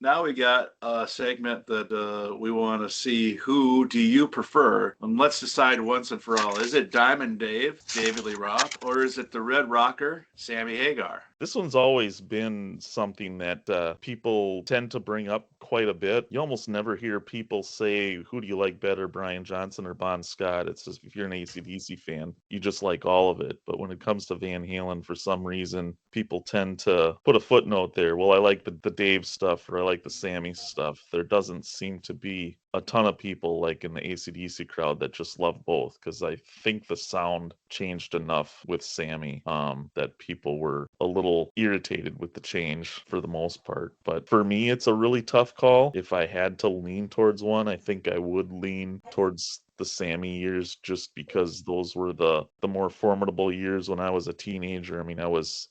Now we got a segment that we want to see who do you prefer, and let's decide once and for all: is it Diamond Dave, David Lee Roth, or is it the Red Rocker, Sammy Hagar? This one's always been something that people tend to bring up quite a bit. You almost never hear people say, who do you like better, Brian Johnson or Bon Scott? It's just, if you're an AC/DC fan, you just like all of it. But when it comes to Van Halen, for some reason, people tend to put a footnote there. Well, I like the Dave stuff, or I like the Sammy stuff. There doesn't seem to be a ton of people like in the AC/DC crowd that just love both, because I think the sound changed enough with Sammy that people were a little irritated with the change for the most part. But for me, it's a really tough call. If I had to lean towards one, I think I would lean towards the Sammy years, just because those were the more formidable years when I was a teenager. I mean, I was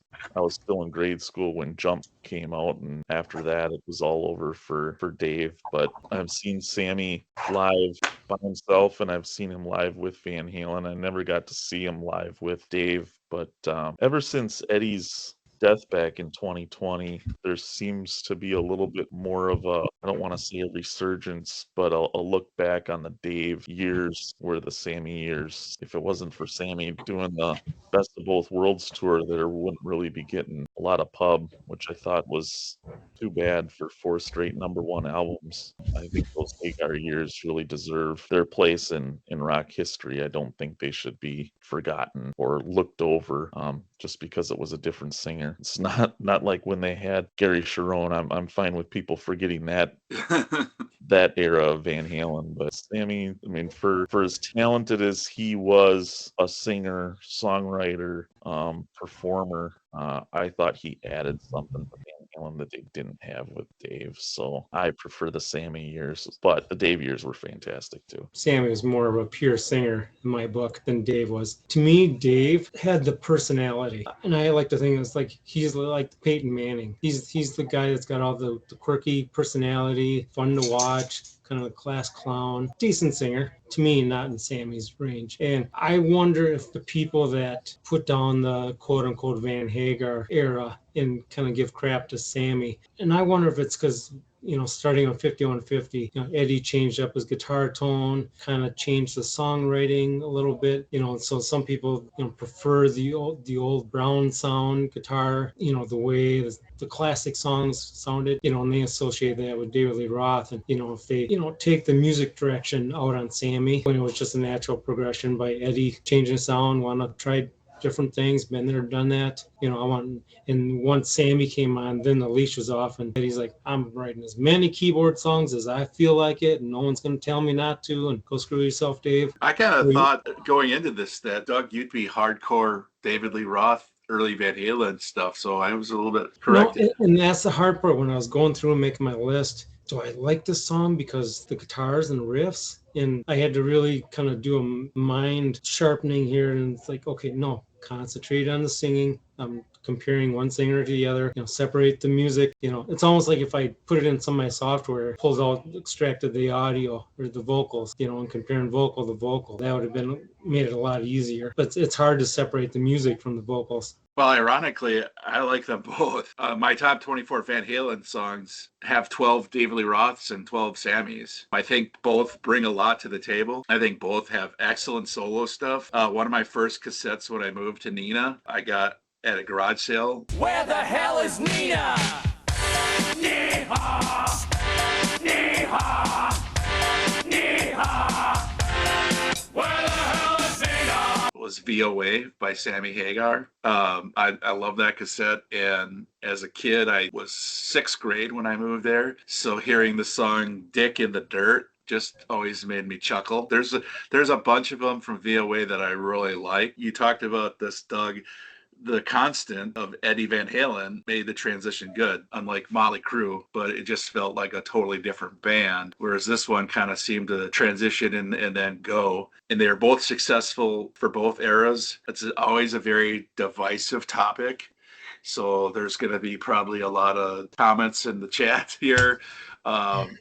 still in grade school when Jump came out, and after that, it was all over for Dave. But I've seen Sammy live by himself, and I've seen him live with Van Halen. I never got to see him live with Dave, but ever since Eddie's death back in 2020, there seems to be a little bit more of a, I don't want to say a resurgence, but a look back on the Dave years where the Sammy years. If it wasn't for Sammy doing the Best of Both Worlds tour, there wouldn't really be getting a lot of pub, which I thought was too bad for four straight #1 albums. I think those Hagar years really deserve their place in rock history. I don't think they should be forgotten or looked over just because it was a different singer. It's not like when they had Gary Sharon. I'm fine with people forgetting that era of Van Halen. But Sammy, I mean, for as talented as he was, a singer, songwriter, performer, I thought he added something to Van Halen that they didn't have with Dave. So I prefer the Sammy years, but the Dave years were fantastic too. Sammy was more of a pure singer in my book than Dave was. To me, Dave had the personality, and I like to think it's like he's like Peyton Manning. He's the guy that's got all the quirky personality, fun to watch, kind of a class clown, decent singer. To me, not in Sammy's range. And I wonder if the people that put down the quote unquote Van Hagar era and kind of give crap to Sammy, and I wonder if it's because starting on 5150, Eddie changed up his guitar tone, kind of changed the songwriting a little bit, so some people, prefer the old Brown sound guitar, the way the classic songs sounded, and they associate that with David Lee Roth. And, if they, take the music direction out on Sammy, when it was just a natural progression by Eddie changing the sound, want to try different things, been there, done that. And once Sammy came on, then the leash was off, and he's like, I'm writing as many keyboard songs as I feel like it, and no one's going to tell me not to, and go screw yourself, Dave. I kind of thought going into this that, Doug, you'd be hardcore David Lee Roth, early Van Halen stuff, so I was a little bit corrected. And that's the hard part when I was going through and making my list. Do I like this song because the guitars and riffs? And I had to really kind of do a mind sharpening here, and it's like, okay, no, concentrate on the singing. I'm comparing one singer to the other, separate the music. It's almost like if I put it in some of my software, pulls out, extracted the audio or the vocals, and comparing vocal to vocal, that would have made it a lot easier. But it's hard to separate the music from the vocals. Well, ironically, I like them both. My top 24 Van Halen songs have 12 David Lee Roths and 12 Sammys. I think both bring a lot to the table. I think both have excellent solo stuff. One of my first cassettes when I moved to Neenah, I got at a garage sale. Where the hell is Nina? Neha! Neha! Neha! Where the hell is Nina? Was VOA by Sammy Hagar. I love that cassette, and as a kid, I was 6th grade when I moved there, so hearing the song Dick in the Dirt just always made me chuckle. There's a bunch of them from VOA that I really like. You talked about this, Doug. The constant of Eddie Van Halen made the transition good, unlike Motley Crue, but it just felt like a totally different band, whereas this one kind of seemed to transition and then go. And they are both successful for both eras. It's always a very divisive topic, so there's going to be probably a lot of comments in the chat here,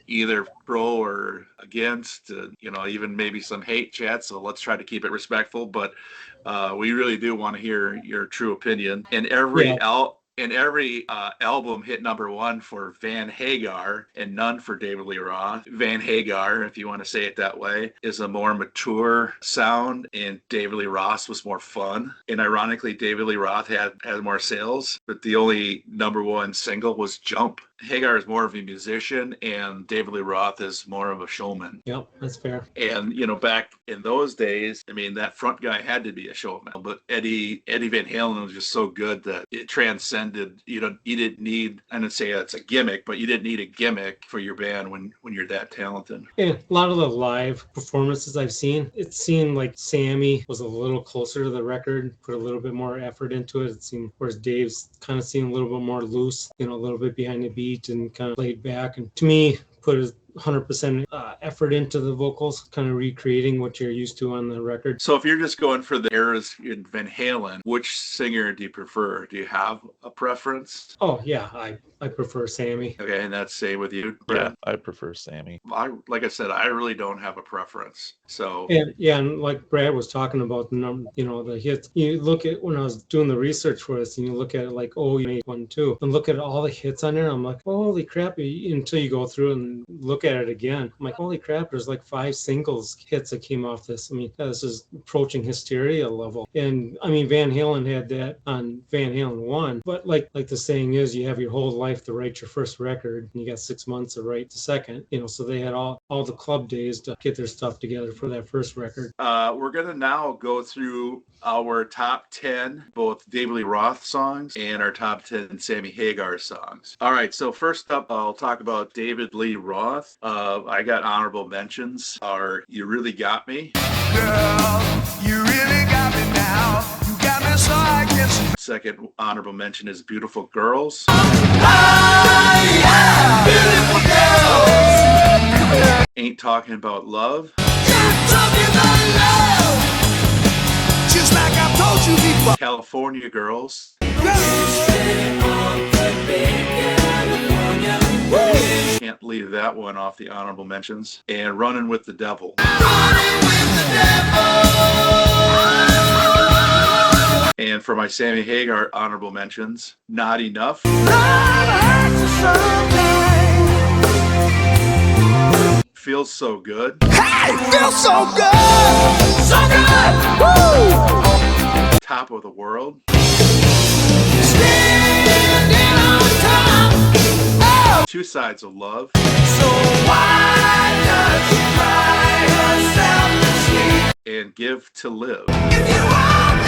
either pro or against, even maybe some hate chat, so let's try to keep it respectful. But we really do want to hear your true opinion. And And every album hit #1 for Van Hagar and none for David Lee Roth. Van Hagar, if you want to say it that way, is a more mature sound, and David Lee Roth was more fun. And ironically, David Lee Roth had more sales, but the only #1 single was Jump. Hagar is more of a musician, and David Lee Roth is more of a showman. Yep, that's fair. And, you know, back in those days, I mean, that front guy had to be a showman. But Eddie Van Halen was just so good that it transcended. You didn't need, I didn't say it's a gimmick, but you didn't need a gimmick for your band when you're that talented. And a lot of the live performances I've seen, it seemed like Sammy was a little closer to the record, put a little bit more effort into it. It seemed, whereas Dave's kind of seemed a little bit more loose, a little bit behind the beat and kind of laid back. And to me, put a 100% effort into the vocals, kind of recreating what you're used to on the record. So if you're just going for the eras in Van Halen, which singer do you prefer? Do you have a preference? Oh, yeah, I prefer Sammy. Okay, and that's same with you, Yeah, Brad? I prefer Sammy. Like I said, I really don't have a preference. So And like Brad was talking about the number, the hits. You look at, when I was doing the research for this, and you look at it like, oh, you made 1, 2, and look at all the hits on there. I'm like, holy crap! Until you go through and look at it again, I'm like, holy crap! There's like 5 singles hits that came off this. I mean, this is approaching hysteria level. And I mean, Van Halen had that on Van Halen 1, but like the saying is, you have your whole life to write your first record, and you got 6 months to write the second. So they had all the club days to get their stuff together for that first record. we're going to now go through our top 10, both David Lee Roth songs and our top 10 Sammy Hagar songs. All right, so first up, I'll talk about David Lee Roth. I got honorable mentions are You Really Got Me. Girl, you really got me now. You got me so I guess. Second honorable mention is Beautiful Girls. Beautiful girls. Ain't Talking About Love. Talking about love. Just like I've told you before. California Girls. Can't leave that one off the honorable mentions. And Running with the Devil. And for my Sammy Hagar honorable mentions, Not Enough. Feels So Good. Hey, feels so good. So good. Woo. Top of the World. Standing on top. Oh. Two Sides of Love. So why does she cry herself to sleep? And Give to Live. If you want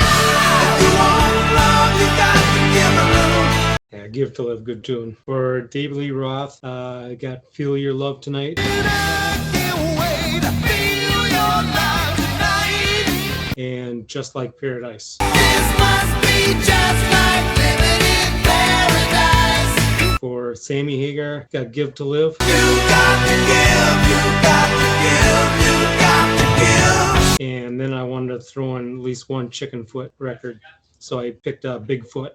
love, you got to give a little. Yeah, Give to Live, good tune. For David Lee Roth, I got Feel Your Love Tonight. I can't wait to feel your love tonight. And Just Like Paradise. This must be just like living in paradise. For Sammy Hagar, got Give to Live. You got to give, you got to give, you got to give. And then I wanted to throw in at least one Chicken Foot record. So I picked Bigfoot.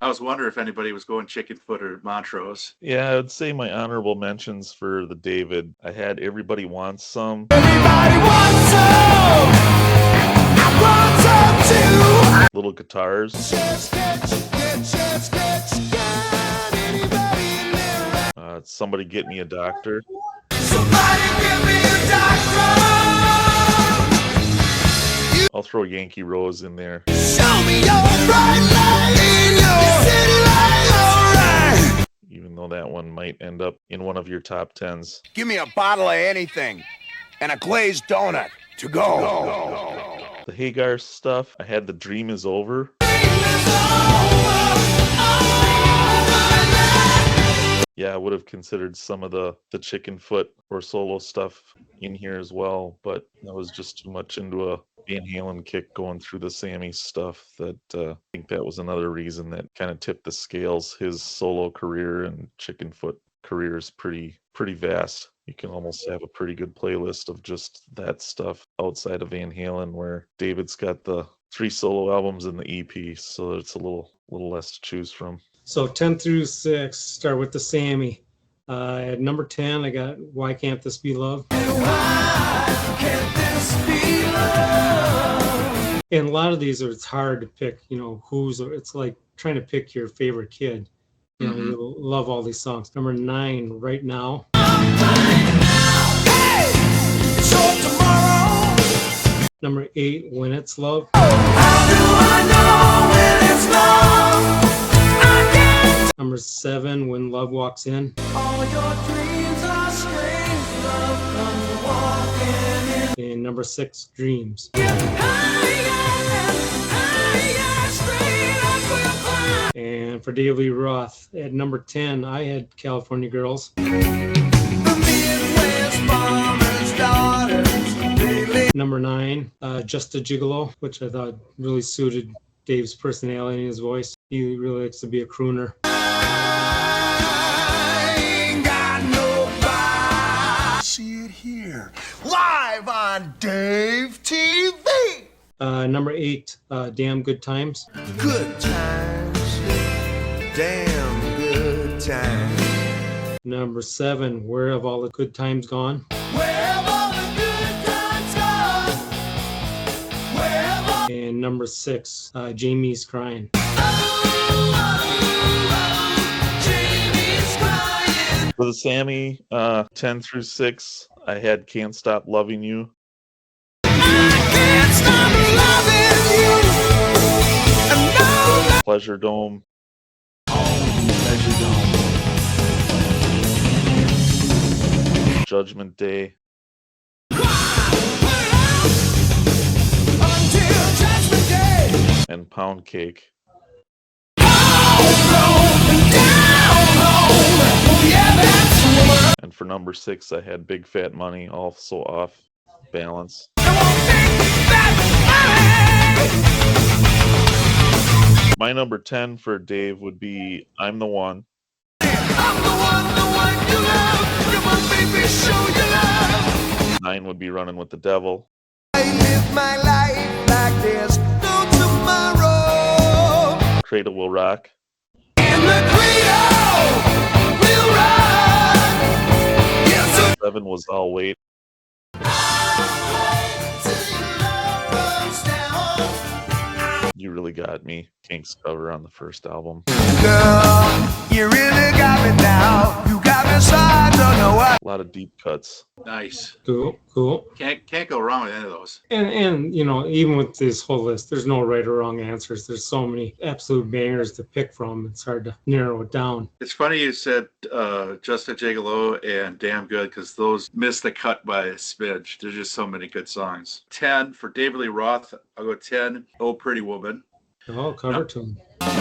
I was wondering if anybody was going Chicken Foot or Montrose. Yeah, I would say my honorable mentions for the David. I had Everybody Wants Some. Everybody wants some. I want some too. Little guitars. Somebody Get Me a Doctor. Somebody give me a doctor. I'll throw Yankee Rose in there. Show me your bright light in your city light. All right. Even though that one might end up in one of your top 10s. Give me a bottle of anything and a glazed donut to go. The Hagar stuff, I had The Dream Is Over. Yeah, I would have considered some of the Chicken Foot or solo stuff in here as well, but that was just too much into a Van Halen kick going through the Sammy stuff that I think that was another reason that kind of tipped the scales. His solo career and Chicken Foot career is pretty vast. You can almost have a pretty good playlist of just that stuff outside of Van Halen, where David's got the 3 solo albums and the EP, so it's a little less to choose from. So 10 through 6, start with the Sammy. At number 10, I got Why Can't This Be Love? And a lot of these are, it's hard to pick, it's like trying to pick your favorite kid. You love all these songs. Number 9, Right Now. So tomorrow, Number 8, When It's Love. how do I know when it's love? I can't. Number 7, When Love Walks In. All your dreams are strange. Love comes walking in. And number 6, Dreams. And for David Lee Roth, at number 10, I had California Girls. Number 9, Just a Gigolo, which I thought really suited Dave's personality and his voice. He really likes to be a crooner. See it here, live on Dave TV. Number 8, Damn Good Times. Good times, damn good times. Number 7, Where Have All the Good Times Gone? And number 6, Jamie's Crying. For the Sammy, 10 through 6, I had Can't Stop Loving You. Pleasure Dome. Judgment Day. And Pound Cake. And for number 6, I had Big Fat Money, also off balance. My number 10 for Dave would be I'm the One. 9 would be Running with the Devil. I live my life like there's no tomorrow. Cradle Will Rock. And the cradle will rock. Yes, sir. 7 was I'll Wait. You Really Got Me, Kinks cover on the first album. Girl, you really got me now. You got me so I don't know what. A lot of deep cuts. Nice. Cool. Can't go wrong with any of those. And even with this whole list, there's no right or wrong answers. There's so many absolute bangers to pick from. It's hard to narrow it down. It's funny you said Just a Gigolo and Damn Good, because those missed the cut by a smidge. There's just so many good songs. 10 for David Lee Roth. I'll go 10. Oh, Pretty Woman. Oh, cover tune. Walking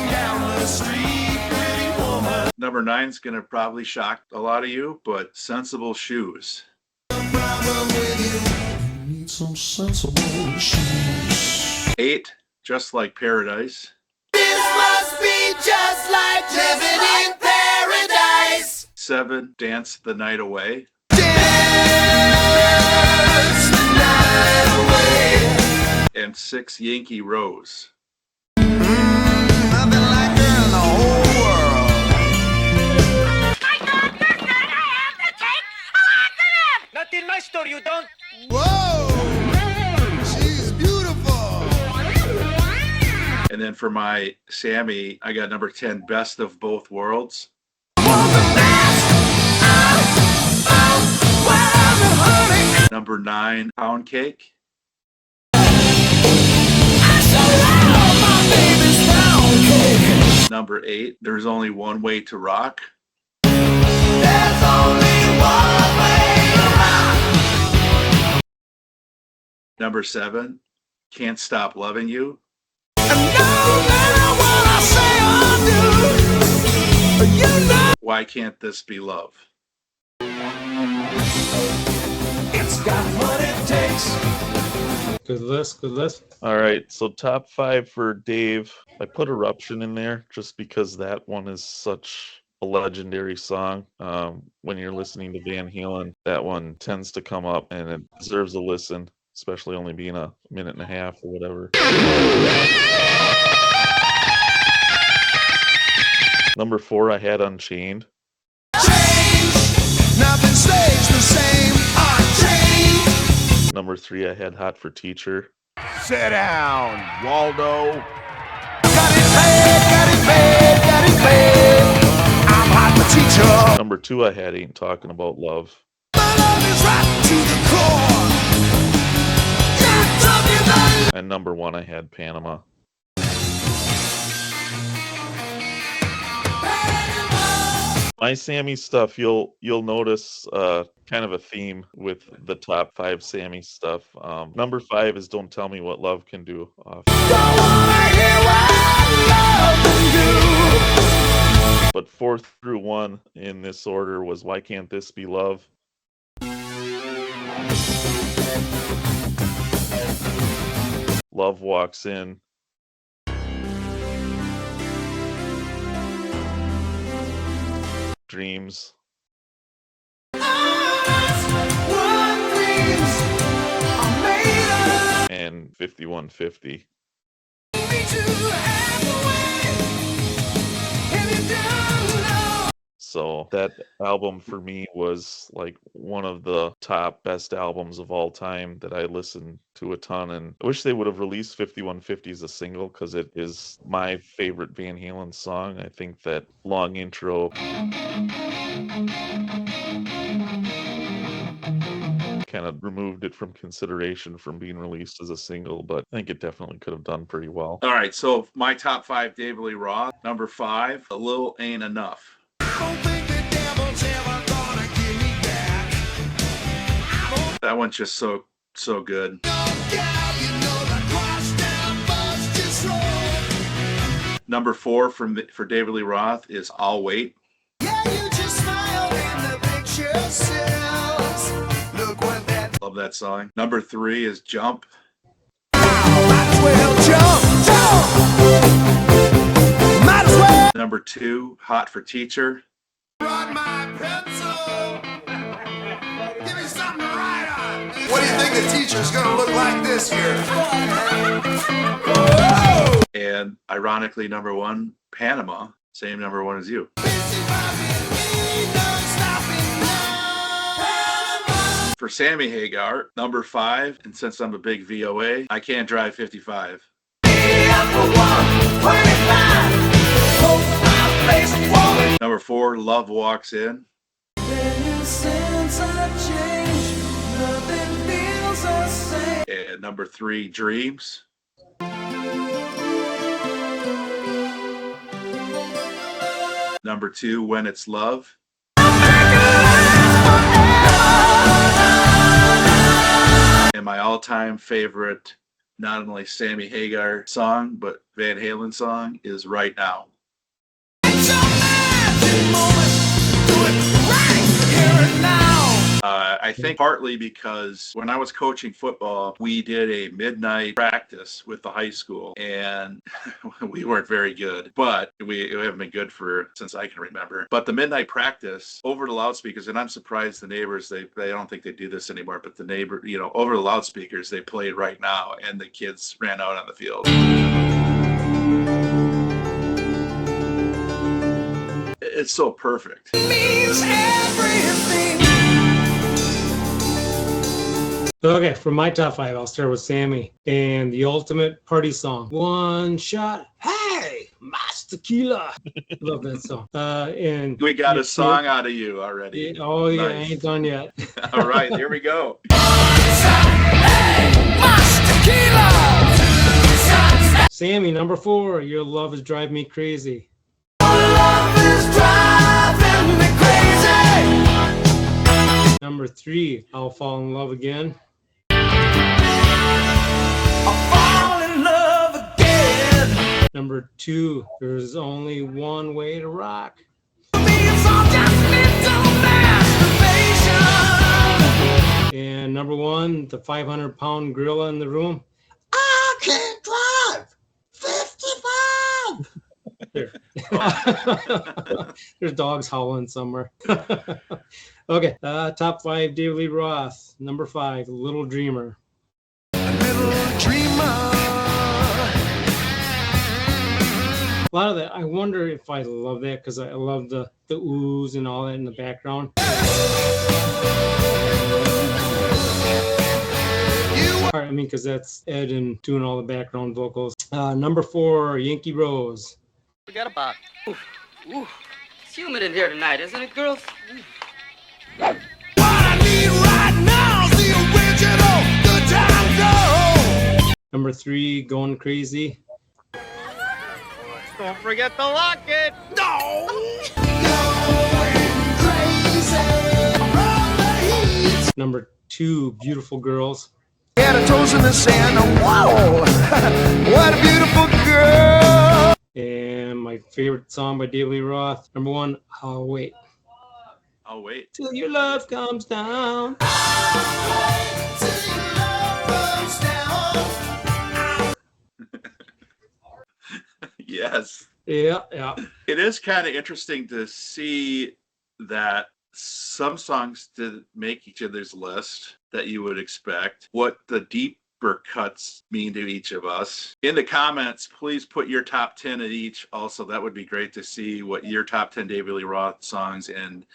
down the street, pretty woman. Number 9's gonna probably shock a lot of you, but Sensible Shoes. Problem with you. Need some sensible shoes. 8, Just Like Paradise. This must be just like living in paradise. 7, Dance the Night Away. Dance the night away. And 6, Yankee Rose. Nothing like her in the whole world. Not in my store, you don't. Whoa! She's beautiful. And then for my Sammy, I got number 10, Best of Both Worlds. Number 9, Pound Cake. Number 8, There's Only One Way to Rock. There's only one way to rock. Number 7, Can't Stop Loving You. And no matter what I say or do, you know Why Can't This Be Love? it's got what it takes. Good list. All right, so top 5 for Dave. I put Eruption in there just because that one is such a legendary song. When you're listening to Van Halen, that one tends to come up and it deserves a listen, especially only being a minute and a half or whatever. Number 4, I had Unchained. Change, nothing stays the same. Unchained. Number 3, I had Hot for Teacher. Sit down, Waldo. Got it made. I'm hot for teacher. Number 2, I had Ain't Talking About Love. My love is right to the core. You're talking about And number 1, I had Panama. My Sammy stuff, you'll notice kind of a theme with the top 5 Sammy stuff. Number 5 is Don't Tell Me What Love Can Do. don't wanna hear what love can do. But 4 through 1 in this order was Why Can't This Be Love? Love Walks In. Dreams. What dreams are made of. And 5150. Me to halfway. And you don't know. So that album for me was like one of the top best albums of all time that I listened to a ton. And I wish they would have released 5150 as a single because it is my favorite Van Halen song. I think that long intro kind of removed it from consideration from being released as a single, but I think it definitely could have done pretty well. All right, so my top 5, David Lee Roth. Number 5, A Little Ain't Enough. Don't think the devil's ever gonna give me back. That one's just so good. Number 4 for David Lee Roth is I'll Wait. Love that song. Number 3 is Jump. Number 2, Hot for Teacher. What do you think the teacher's gonna look like this year? And ironically, number 1, Panama. Same number 1 as you. For Sammy Hagar, number 5, and since I'm a big VOA, I Can't Drive 55. Number 4, Love Walks In. And number 3, Dreams. Number 2, When It's Love. And my all-time favorite, not only Sammy Hagar song, but Van Halen song is Right Now. I think partly because when I was coaching football, we did a midnight practice with the high school, and we weren't very good, but we haven't been good since I can remember. But the midnight practice over the loudspeakers, and I'm surprised the neighbors, they don't think they do this anymore, but the neighbor, over the loudspeakers, they played Right Now, and the kids ran out on the field. It's so perfect. Means everything. Okay, for my top 5, I'll start with Sammy and the ultimate party song, One Shot. Hey, mas tequila. Love that song. And We got a song out of you already. Oh yeah, Nice. I ain't done yet. All right, here we go. Sammy, number 4, Your Love Is Driving Me Crazy. Number 3, I'll Fall in Love Again. Number 2, There's Only One Way to Rock. And number 1, the 500-pound gorilla in the room. I can't drive 55. There's dogs howling somewhere. Okay, top 5, David Lee Roth. Number 5, Little Dreamer. Little dreamer. A lot of that, I wonder if I love that because I love the oohs and all that in the background. All right, I mean, because that's Ed and doing all the background vocals. Number 4, Yankee Rose. Forget about it. Ooh. It's humid in here tonight, isn't it, girls? What I need right now is the original Good Time Go. Number 3, Going Crazy. Don't forget to lock it. No. Going crazy from the heat. Number 2, Beautiful Girls. Had her toes in the sand. Whoa, what a beautiful girl. And my favorite song by David Lee Roth. Number 1, I'll Wait. I'll wait. Till your love comes down. Yes. Yeah, yeah. It is kind of interesting to see that some songs didn't make each other's list that you would expect. What the deeper cuts mean to each of us. In the comments, please put your top 10 at each. Also, that would be great to see what your top 10 David Lee Roth songs and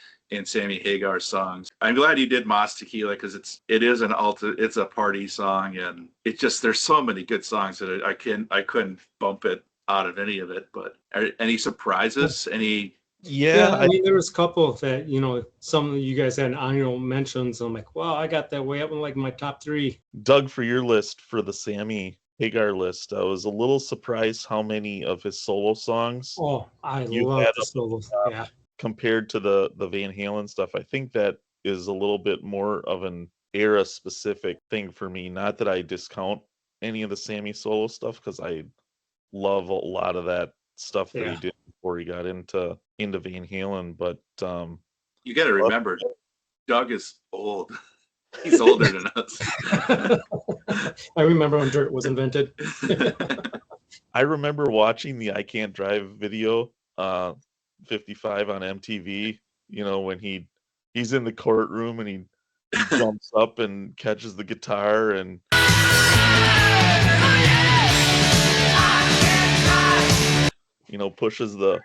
Sammy Hagar songs. I'm glad you did Mas Tequila because it's a party song, and it just, there's so many good songs that I couldn't bump it out of any of it. But any surprises? Any? Yeah, I mean, there was a couple that, some of you guys had honorable mentions. I'm like, wow, I got that way up in like my top 3. Doug, for your list for the Sammy Hagar list, I was a little surprised how many of his solo songs. Oh, I You love had the solos. Yeah. compared to the Van Halen stuff. I think that is a little bit more of an era specific thing for me. Not that I discount any of the Sammy solo stuff, because I love a lot of that stuff that he did before he got into Van Halen. But You got to remember, Doug is old. He's older than us. I remember when dirt was invented. I remember watching the I Can't Drive video, 55 on MTV, when he's in the courtroom and he jumps up and catches the guitar and pushes the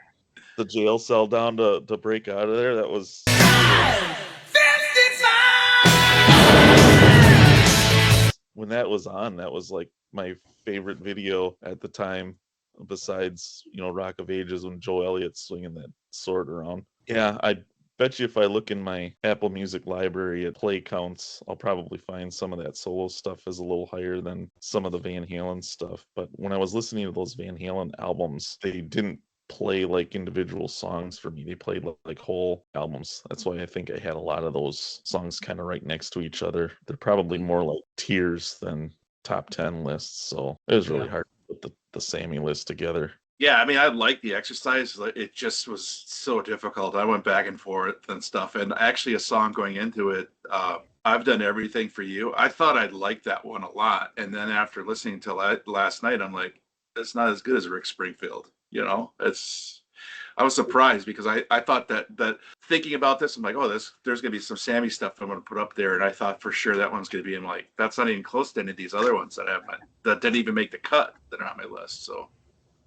jail cell down to break out of there. That was when that was on. That was like my favorite video at the time, besides Rock of Ages, when Joe Elliott's swinging that sword around. Yeah, I bet you if I look in my Apple Music library at play counts, I'll probably find some of that solo stuff is a little higher than some of the Van Halen stuff. But when I was listening to those Van Halen albums, they didn't play like individual songs for me. They played like whole albums. That's why I think I had a lot of those songs kind of right next to each other. They're probably more like tiers than top 10 lists. So it was really hard to put the Sammy list together. Yeah, I mean, I like the exercise. It just was so difficult. I went back and forth and stuff. And actually, a song going into it, I've Done Everything for You. I thought I'd like that one a lot. And then after listening to last night, I'm like, it's not as good as Rick Springfield. I was surprised because I thought that thinking about this, I'm like, oh, there's going to be some Sammy stuff I'm going to put up there. And I thought for sure that one's going to be, I'm like, that's not even close to any of these other ones that didn't even make the cut that are on my list. So.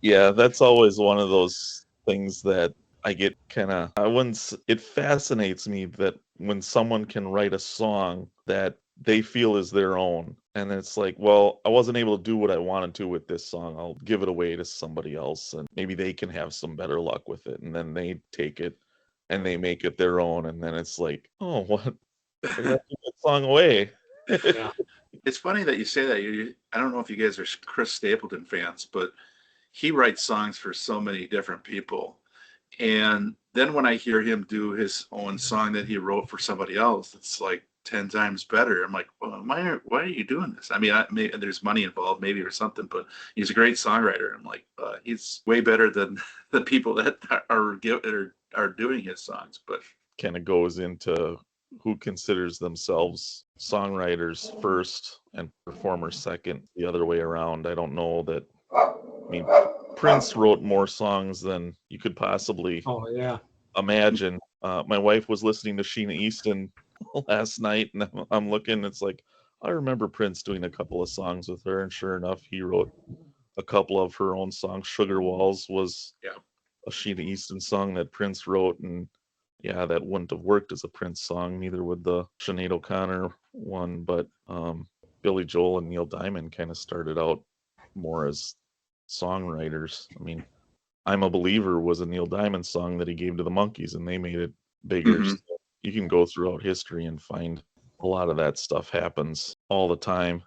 Yeah, that's always one of those things that I get it fascinates me that when someone can write a song that they feel is their own. And it's like, well, I wasn't able to do what I wanted to with this song. I'll give it away to somebody else and maybe they can have some better luck with it. And then they take it and they make it their own. And then it's like, oh, what? I got to give that song away. Yeah. It's funny that you say that. I don't know if you guys are Chris Stapleton fans, but he writes songs for so many different people. And then when I hear him do his own song that he wrote for somebody else, it's like 10 times better. I'm like, well, why are you doing this? I mean, maybe there's money involved, maybe, or something, but he's a great songwriter. I'm like, he's way better than the people that are doing his songs. But kind of goes into who considers themselves songwriters first and performers second, the other way around. I don't know that. I mean, Prince wrote more songs than you could possibly imagine. My wife was listening to Sheena Easton last night, and I'm looking, it's like, I remember Prince doing a couple of songs with her, and sure enough, he wrote a couple of her own songs. Sugar Walls was a Sheena Easton song that Prince wrote, and that wouldn't have worked as a Prince song, neither would the Sinead O'Connor one, but Billy Joel and Neil Diamond kind of started out more as songwriters. I mean, I'm a Believer was a Neil Diamond song that he gave to the Monkees, and they made it bigger. Mhm. So you can go throughout history and find a lot of that stuff happens all the time.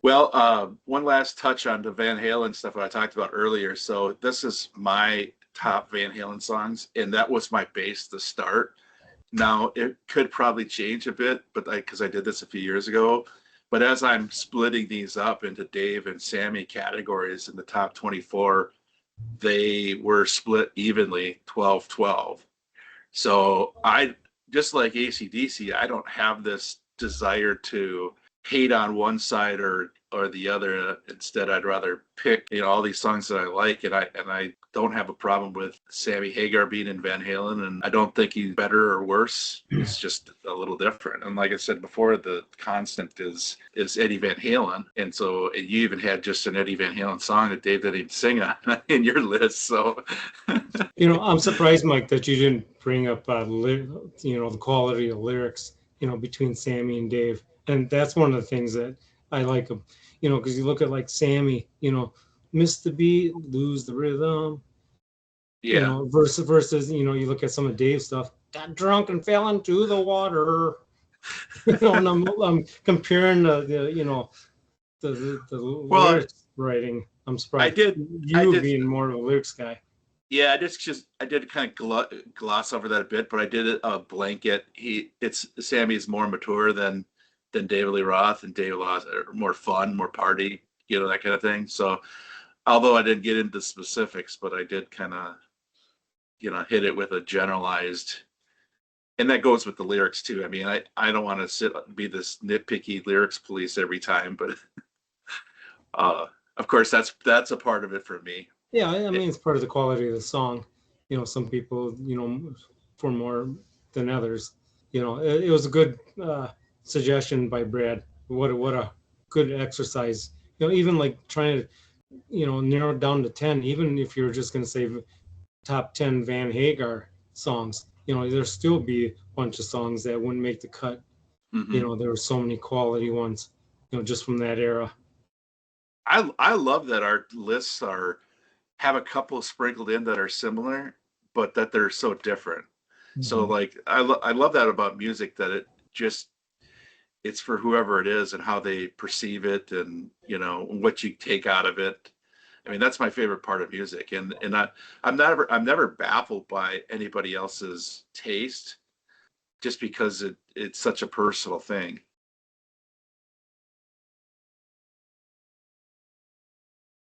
Well, one last touch on the Van Halen stuff I talked about earlier. So this is my top Van Halen songs, and that was my base to start. Now it could probably change a bit, but because I did this a few years ago. But as I'm splitting these up into Dave and Sammy categories in the top 24, they were split evenly 12-12. So I, just like AC/DC, I don't have this desire to hate on one side or the other. Instead, I'd rather pick, all these songs that I like, and I don't have a problem with Sammy Hagar being in Van Halen, and I don't think he's better or worse. It's just a little different. And like I said before, the constant is Eddie Van Halen, and so you even had just an Eddie Van Halen song that Dave didn't even sing on in your list. So I'm surprised, Mike, that you didn't bring up, the quality of lyrics, between Sammy and Dave. And that's one of the things that I like them, because you look at like Sammy, miss the beat, lose the rhythm, yeah. versus, you look at some of Dave's stuff, got drunk and fell into the water, and I'm comparing the Well, lyrics writing. I'm I surprised did. I you did. being more of a lyrics guy. Yeah, I did kind of gloss over that a bit, but I did a blanket. Sammy is more mature than David Lee Roth, and David Roth are more fun, more party, that kind of thing. So although I didn't get into specifics, but I did kind of, hit it with a generalized, and that goes with the lyrics too. I mean, I don't want to be this nitpicky lyrics police every time, but of course that's a part of it for me. Yeah, I mean, it's part of the quality of the song. Some people, for more than others. It was a good suggestion by Brad. What a good exercise. Even like trying to, narrow it down to 10, even if you're just going to say top 10 Van Hagar songs, there'll still be a bunch of songs that wouldn't make the cut. Mhm. There were so many quality ones, just from that era. I love that our lists have a couple sprinkled in that are similar, but that they're so different. So Mhm. like I love that about music, that it's for whoever it is and how they perceive it, and what you take out of it. I mean, that's my favorite part of music, and I'm never baffled by anybody else's taste, just because it's such a personal thing.